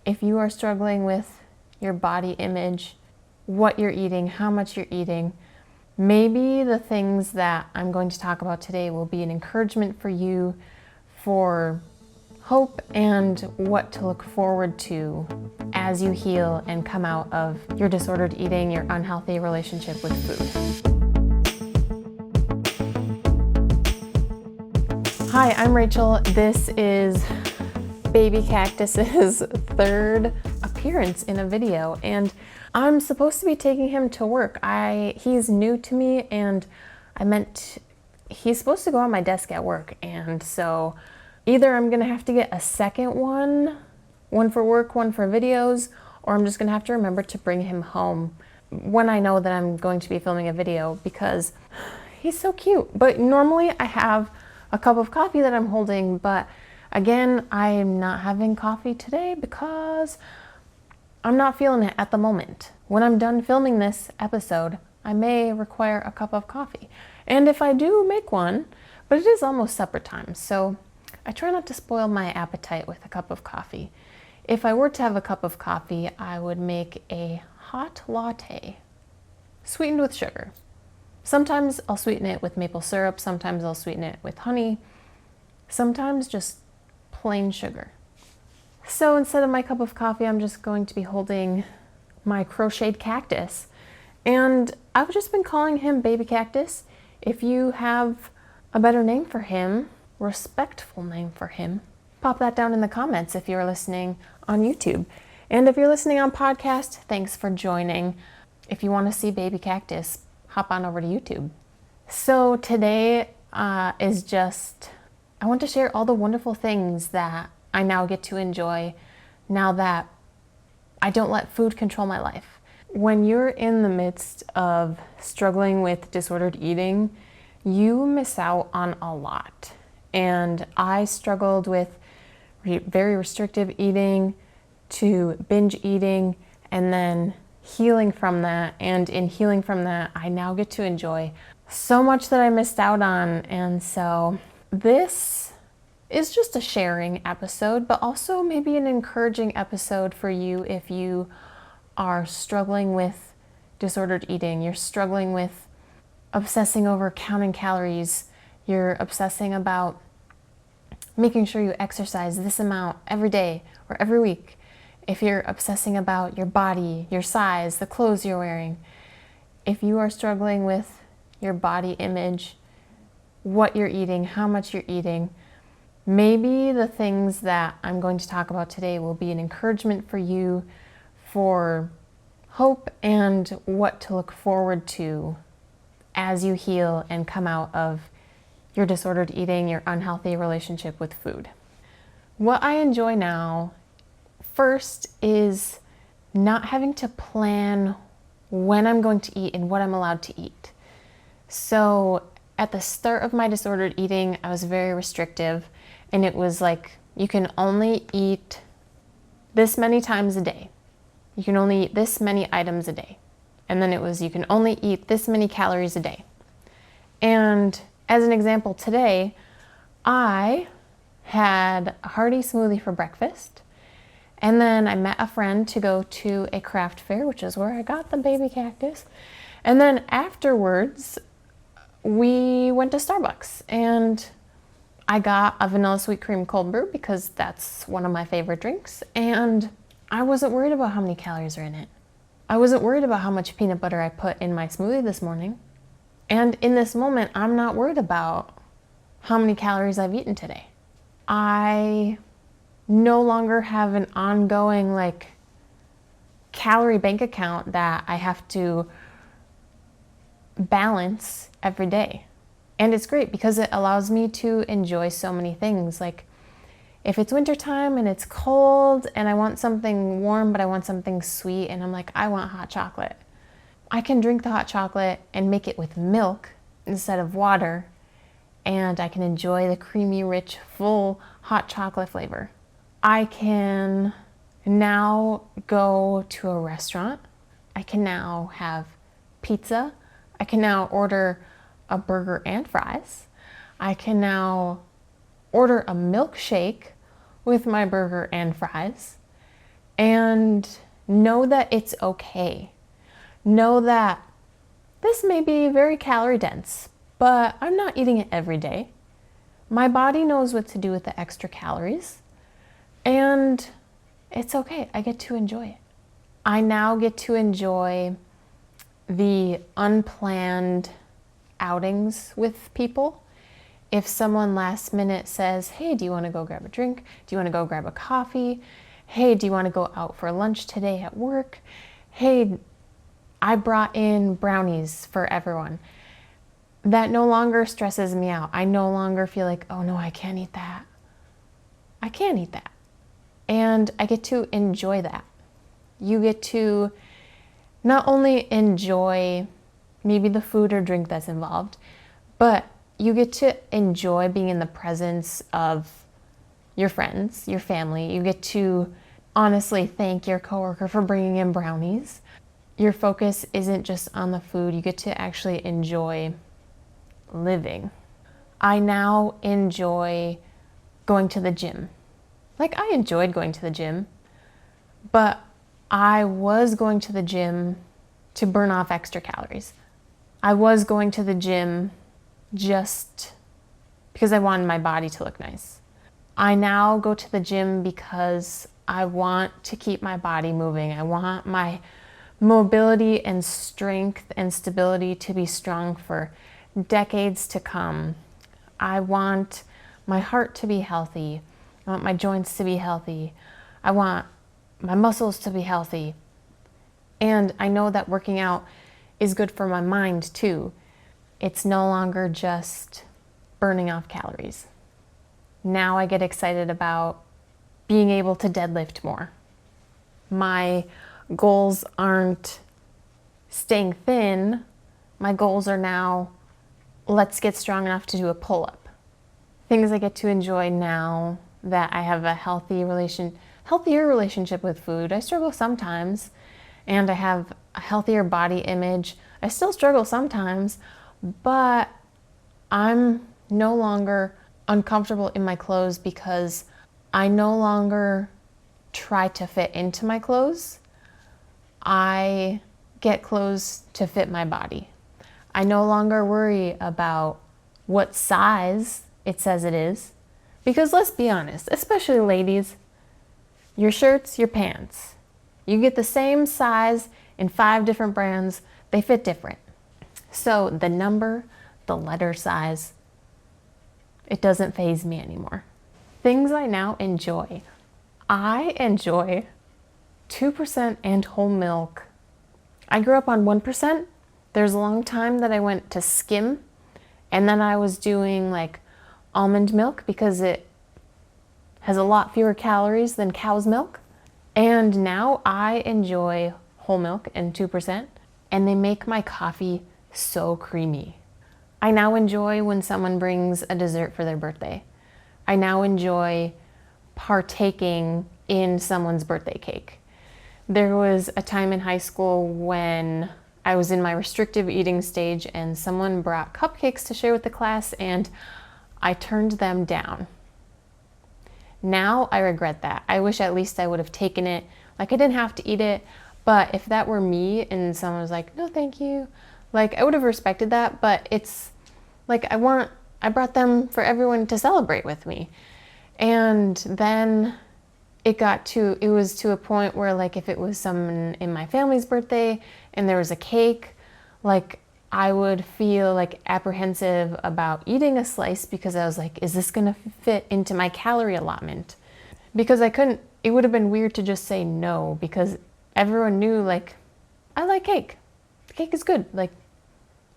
If you are struggling with your body image, what you're eating, how much you're eating, maybe the things that I'm going to talk about today will be an encouragement for you for hope and what to look forward to as you heal and come out of your disordered eating, your unhealthy relationship with food. Hi, I'm Rachel. This is Baby Cactus's third appearance in a video, and I'm supposed to be taking him to work. He's new to me, and he's supposed to go on my desk at work, and so either I'm gonna have to get a second one for work, one for videos, or I'm just gonna have to remember to bring him home when I know that I'm going to be filming a video because he's so cute. But normally I have a cup of coffee that I'm holding, but again, I'm not having coffee today because I'm not feeling it at the moment. When I'm done filming this episode, I may require a cup of coffee. And if I do, make one, but it is almost supper time, so I try not to spoil my appetite with a cup of coffee. If I were to have a cup of coffee, I would make a hot latte, sweetened with sugar. Sometimes I'll sweeten it with maple syrup, sometimes I'll sweeten it with honey, sometimes just plain sugar. So instead of my cup of coffee, I'm just going to be holding my crocheted cactus. And I've just been calling him Baby Cactus. If you have a better name for him, respectful name for him, pop that down in the comments if you're listening on YouTube. And if you're listening on podcast, thanks for joining. If you want to see Baby Cactus, hop on over to YouTube. So today I want to share all the wonderful things that I now get to enjoy now that I don't let food control my life. When you're in the midst of struggling with disordered eating, you miss out on a lot. And I struggled with very restrictive eating to binge eating and then healing from that. And in healing from that, I now get to enjoy so much that I missed out on. And so this is just a sharing episode, but also maybe an encouraging episode for you if you are struggling with disordered eating. You're struggling with obsessing over counting calories. You're obsessing about making sure you exercise this amount every day or every week. If you're obsessing about your body, your size, the clothes you're wearing. If you are struggling with your body image, what you're eating, how much you're eating, maybe the things that I'm going to talk about today will be an encouragement for you for hope and what to look forward to as you heal and come out of your disordered eating, your unhealthy relationship with food. What I enjoy now, first, is not having to plan when I'm going to eat and what I'm allowed to eat. So at the start of my disordered eating, I was very restrictive, and it was like, you can only eat this many times a day. You can only eat this many items a day. And then it was, you can only eat this many calories a day. And as an example, today, I had a hearty smoothie for breakfast. And then I met a friend to go to a craft fair, which is where I got the baby cactus. And then afterwards, we went to Starbucks and I got a vanilla sweet cream cold brew because that's one of my favorite drinks. And I wasn't worried about how many calories are in it. I wasn't worried about how much peanut butter I put in my smoothie this morning. And in this moment, I'm not worried about how many calories I've eaten today. I no longer have an ongoing calorie bank account that I have to balance every day. And it's great because it allows me to enjoy so many things. Like if it's wintertime and it's cold and I want something warm, but I want something sweet, and I'm like, I want hot chocolate. I can drink the hot chocolate and make it with milk instead of water, and I can enjoy the creamy, rich, full hot chocolate flavor. I can now go to a restaurant. I can now have pizza. I can now order a burger and fries. I can now order a milkshake with my burger and fries. And know that it's okay. Know that this may be very calorie dense, but I'm not eating it every day. My body knows what to do with the extra calories, and it's okay. I get to enjoy it. I now get to enjoy the unplanned outings with people. If someone last minute says, hey, do you want to go grab a drink? Do you want to go grab a coffee? Hey, do you want to go out for lunch today at work? Hey, I brought in brownies for everyone. That no longer stresses me out. I no longer feel like, oh no, I can't eat that. I can't eat that. And I get to enjoy that. You get to not only enjoy maybe the food or drink that's involved, but you get to enjoy being in the presence of your friends, your family. You get to honestly thank your coworker for bringing in brownies. Your focus isn't just on the food. You get to actually enjoy living. I now enjoy going to the gym. Like, I enjoyed going to the gym, but I was going to the gym to burn off extra calories. I was going to the gym just because I wanted my body to look nice. I now go to the gym because I want to keep my body moving. I want my mobility and strength and stability to be strong for decades to come. I want my heart to be healthy. I want my joints to be healthy. I want my muscles to be healthy. And I know that working out is good for my mind too. It's no longer just burning off calories. Now I get excited about being able to deadlift more. My goals aren't staying thin. My goals are now, let's get strong enough to do a pull-up. Things I get to enjoy now that I have a healthier relationship with food. I struggle sometimes, and I have a healthier body image. I still struggle sometimes, but I'm no longer uncomfortable in my clothes because I no longer try to fit into my clothes. I get clothes to fit my body. I no longer worry about what size it says it is, because let's be honest, especially ladies, your shirts, your pants, you get the same size in 5 different brands, they fit different. So the number, the letter size, it doesn't faze me anymore. Things I now enjoy. I enjoy 2% and whole milk. I grew up on 1%. There's a long time that I went to skim, and then I was doing like almond milk because it has a lot fewer calories than cow's milk. And now I enjoy whole milk and 2%, and they make my coffee so creamy. I now enjoy when someone brings a dessert for their birthday. I now enjoy partaking in someone's birthday cake. There was a time in high school when I was in my restrictive eating stage and someone brought cupcakes to share with the class and I turned them down. Now I regret that. I wish at least I would have taken it. Like, I didn't have to eat it, but if that were me and someone was like, no, thank you, like, I would have respected that, but it's like, I brought them for everyone to celebrate with me. And then it was to a point where, like, if it was someone in my family's birthday and there was a cake, like, I would feel like apprehensive about eating a slice because I was like, is this gonna fit into my calorie allotment? Because it would have been weird to just say no because everyone knew, like, I like cake. Cake is good. Like,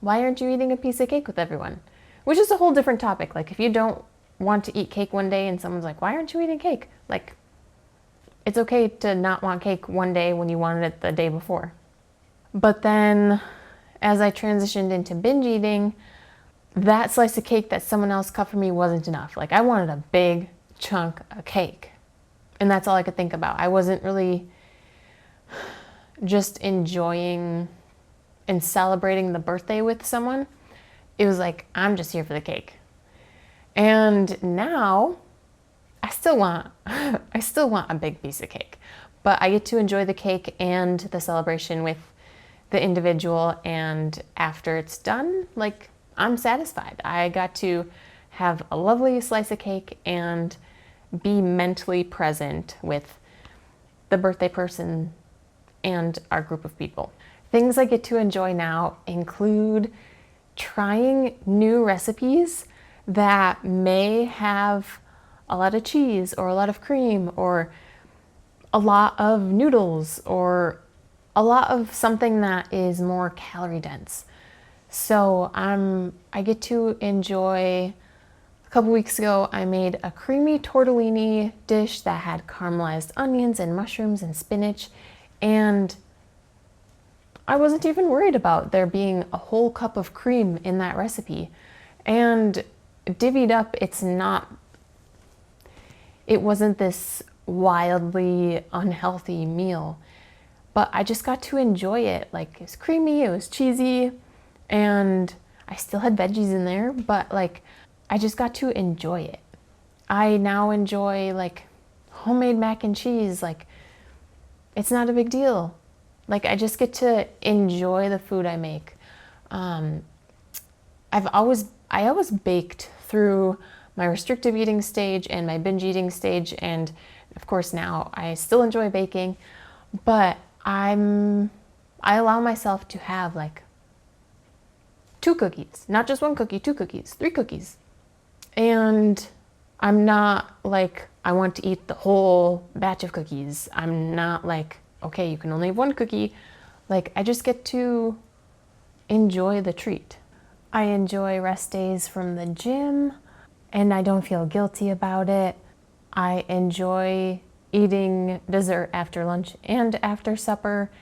why aren't you eating a piece of cake with everyone? Which is a whole different topic. Like, if you don't want to eat cake one day and someone's like, why aren't you eating cake? Like, it's okay to not want cake one day when you wanted it the day before. But then as I transitioned into binge eating, that slice of cake that someone else cut for me wasn't enough. Like, I wanted a big chunk of cake. And that's all I could think about. I wasn't really just enjoying and celebrating the birthday with someone. It was like, I'm just here for the cake. And now I still want a big piece of cake, But I get to enjoy the cake and the celebration with the individual, and after it's done, like, I'm satisfied. I got to have a lovely slice of cake and be mentally present with the birthday person and our group of people. Things I get to enjoy now include trying new recipes that may have a lot of cheese or a lot of cream or a lot of noodles or a lot of something that is more calorie dense. So I get to enjoy. A couple weeks ago, I made a creamy tortellini dish that had caramelized onions and mushrooms and spinach, and I wasn't even worried about there being a whole cup of cream in that recipe. And divvied up, it wasn't this wildly unhealthy meal, but I just got to enjoy it. Like, it was creamy, it was cheesy, and I still had veggies in there, but like, I just got to enjoy it. I now enjoy like homemade mac and cheese. Like, it's not a big deal. Like, I just get to enjoy the food I make. I always baked through my restrictive eating stage and my binge eating stage, and of course now I still enjoy baking, but I allow myself to have like 2 cookies, not just 1 cookie, 2 cookies, 3 cookies. And I'm not like, I want to eat the whole batch of cookies. I'm not like, okay, you can only have 1 cookie. Like, I just get to enjoy the treat. I enjoy rest days from the gym, and I don't feel guilty about it. I enjoy eating dessert after lunch and after supper,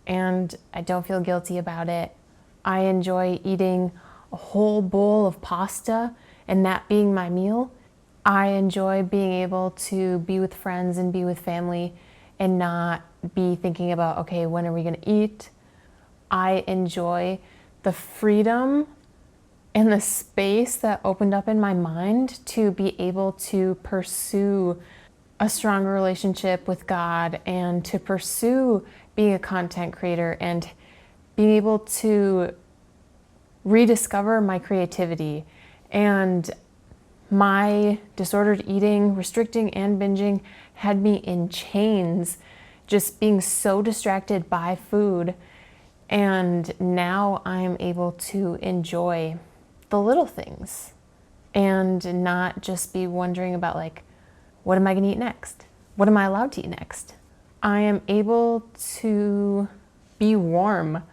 and I don't feel guilty about it. I enjoy eating a whole bowl of pasta and that being my meal. I enjoy being able to be with friends and be with family and not be thinking about, okay, when are we gonna eat? I enjoy the freedom and the space that opened up in my mind to be able to pursue a stronger relationship with God and to pursue being a content creator and being able to rediscover my creativity. And my disordered eating, restricting and binging had me in chains, just being so distracted by food. And now I'm able to enjoy the little things and not just be wondering about like, what am I gonna eat next? What am I allowed to eat next? I am able to be warm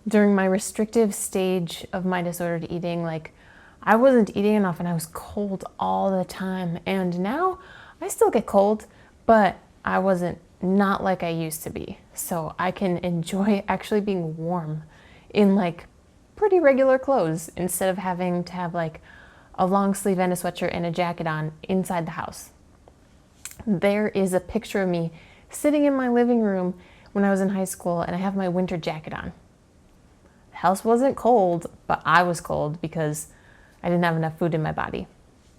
during my restrictive stage of my disordered eating. Like, I wasn't eating enough and I was cold all the time. And now I still get cold, but I wasn't not like I used to be. So I can enjoy actually being warm in like pretty regular clothes instead of having to have like a long sleeve and a sweatshirt and a jacket on inside the house. There is a picture of me sitting in my living room when I was in high school and I have my winter jacket on. The house wasn't cold, but I was cold because I didn't have enough food in my body.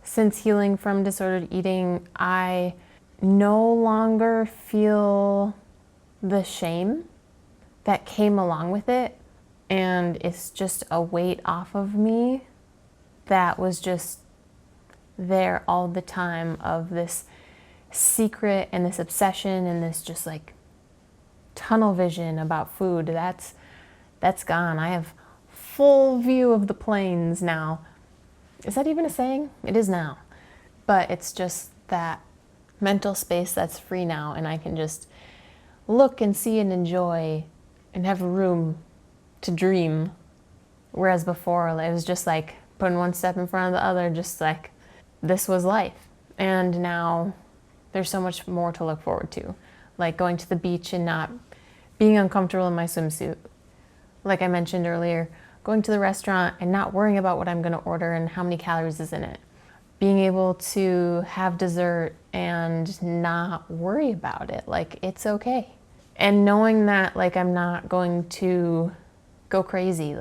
Since healing from disordered eating, I no longer feel the shame that came along with it. And it's just a weight off of me that was just there all the time, of this secret and this obsession and this just like tunnel vision about food. That's gone. I have full view of the plains now. Is that even a saying? It is now. But it's just that mental space that's free now, and I can just look and see and enjoy and have room to dream. Whereas before, it was just like putting one step in front of the other, just like this was life. And now there's so much more to look forward to, like going to the beach and not being uncomfortable in my swimsuit. Like I mentioned earlier, going to the restaurant and not worrying about what I'm going to order and how many calories is in it. Being able to have dessert and not worry about it, like it's okay. And knowing that like I'm not going to go crazy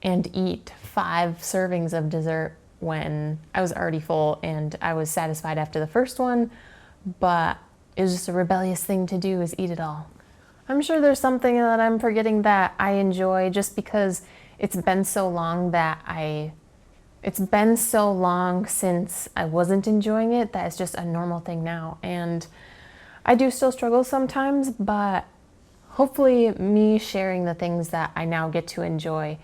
and eat 5 servings of dessert when I was already full and I was satisfied after the first one, but is just a rebellious thing to do is eat it all. I'm sure there's something that I'm forgetting that I enjoy just because it's been so long since I wasn't enjoying it that it's just a normal thing now. And I do still struggle sometimes, but hopefully me sharing the things that I now get to enjoy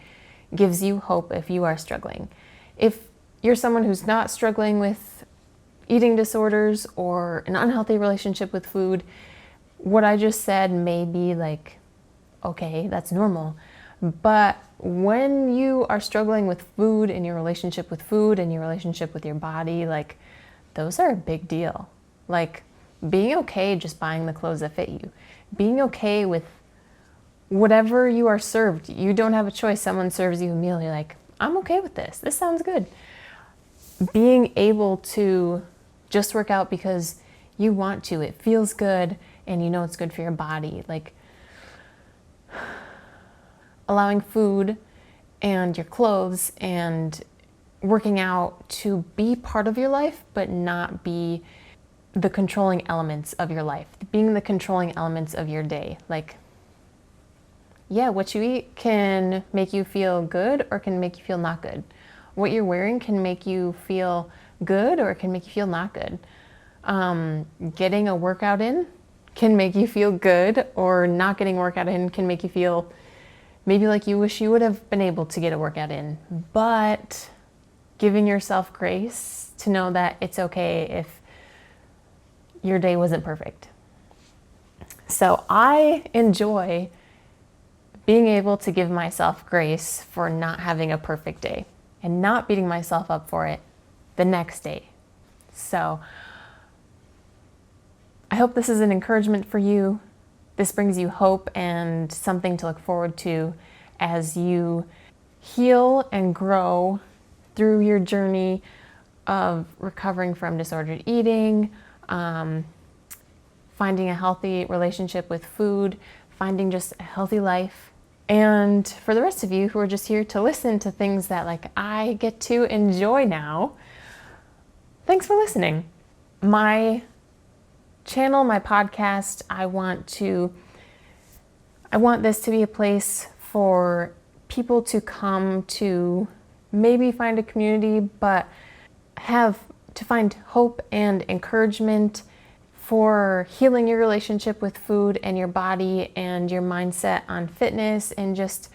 gives you hope if you are struggling. If you're someone who's not struggling with eating disorders or an unhealthy relationship with food, what I just said may be like, okay, that's normal. But when you are struggling with food and your relationship with food and your relationship with your body, like those are a big deal. Like being okay just buying the clothes that fit you, being okay with whatever you are served. You don't have a choice. Someone serves you a meal, you're like, I'm okay with this. This sounds good. Being able to just work out because you want to, it feels good, and you know it's good for your body. Like allowing food and your clothes and working out to be part of your life, but not be the controlling elements of your life, being the controlling elements of your day. Like, yeah, what you eat can make you feel good or can make you feel not good. What you're wearing can make you feel good or it can make you feel not good. Getting a workout in can make you feel good, or not getting a workout in can make you feel maybe like you wish you would have been able to get a workout in. But giving yourself grace to know that it's okay if your day wasn't perfect. So I enjoy being able to give myself grace for not having a perfect day and not beating myself up for it the next day. So I hope this is an encouragement for you. This brings you hope and something to look forward to as you heal and grow through your journey of recovering from disordered eating, finding a healthy relationship with food, finding just a healthy life. And for the rest of you who are just here to listen to things that like I get to enjoy now, thanks for listening. My channel, my podcast, I want this to be a place for people to come to maybe find a community, but to find hope and encouragement for healing your relationship with food and your body and your mindset on fitness, and just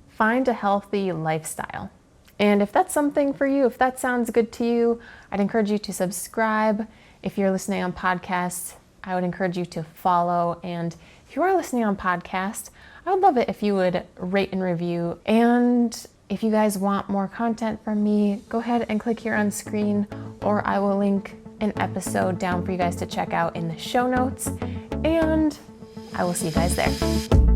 find a healthy lifestyle. And if that's something for you, if that sounds good to you, I'd encourage you to subscribe. If you're listening on podcasts, I would encourage you to follow. And if you are listening on podcast, I would love it if you would rate and review. And if you guys want more content from me, go ahead and click here on screen, or I will link an episode down for you guys to check out in the show notes. And I will see you guys there.